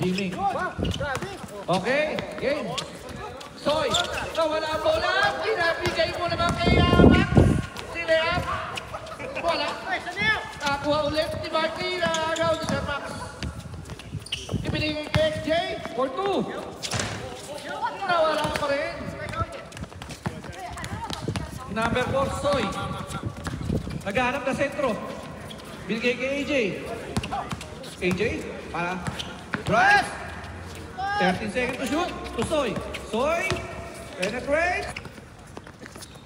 Jimmy. Okay, game. Soy, nawala ang bola. Pinabigay mo naman kay Max. Si Leap. Wala. Nakakuha ulit ni Marky. Nakagaw ni Sir Max. Ibinigay kay XJ. For 2. Nawala pa rin. Number 4, Soy. Naghahanap na sentro. Binigay kay AJ. AJ, para. Drive! 13 seconds to shoot. To Soy. Soy. Penetrate.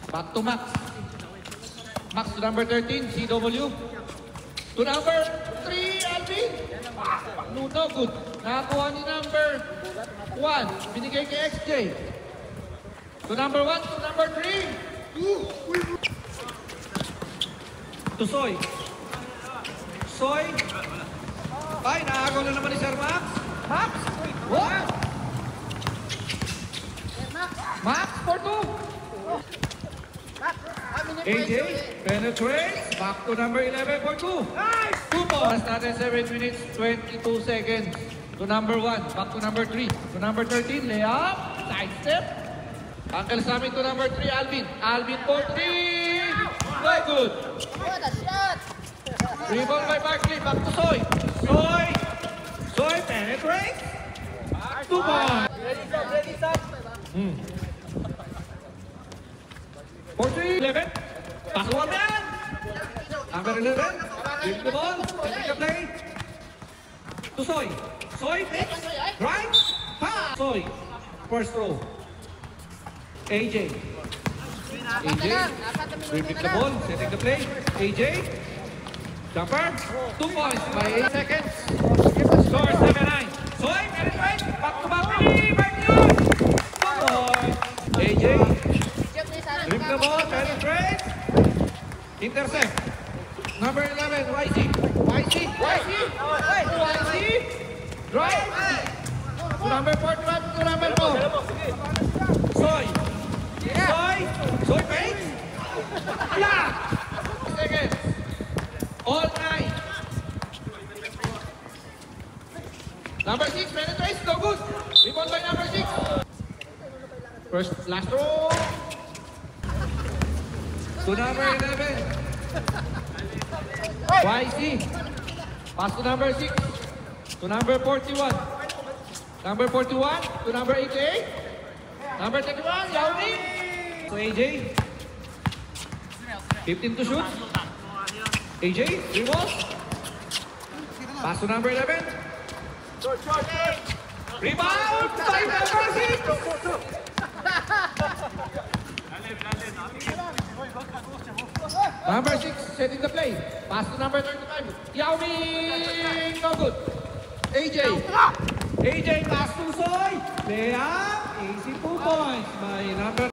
Back to Max. Max to number 13, CW. To number 3, Alvin. No good. Nakakuha ni number 1. Binigay kay XJ. To number 1, to number 3. To Soy. Soy. Ay, nakagaw na naman ni Sir Max. Max! What? Max for 2. AJ penetrates. Back to number 11 for 2. 2 balls. Natin 7 minutes, 22 seconds. To number 1. Back to number 3. To number 13, layup. Side step. Uncle sa amin to number 3, Alvin. Alvin for 3. No good. What a shot! Rebound by Barkley. Back to Soy. Soy. Soy penetrates. 2 balls. Ready, stop. 14, 11. Pasuan na yan. Number 11. Give the ball. Take the play. To Soy. Soy takes. Right. Pass. Soy. First throw. AJ. AJ. Repeat the ball. Setting the play. AJ. Jumper. 2 points by 8 seconds. Score 7-9. Soy penetrate. Back to back. AJ. Drip the ball, penetrate. Intercept. Number 11, YC. YC. Drive. To number 41, to number 4. Soy. Soy fakes. Block. Seconds. All 9. Number 6, penetrates. No good. Rebound by number 6. Last throw. To number 11. YC. Pass to number 6. To number 41. Number 41. To number 88. Number 31. Yao Ming. To AJ. 15 to shoot. AJ. 3 balls. Pass to number 11. Rebound by number 6. Number 6, setting the play. Pass to number 35. Yao Ming, no good. AJ. AJ pass to Soy. Layup, easy 2 points by number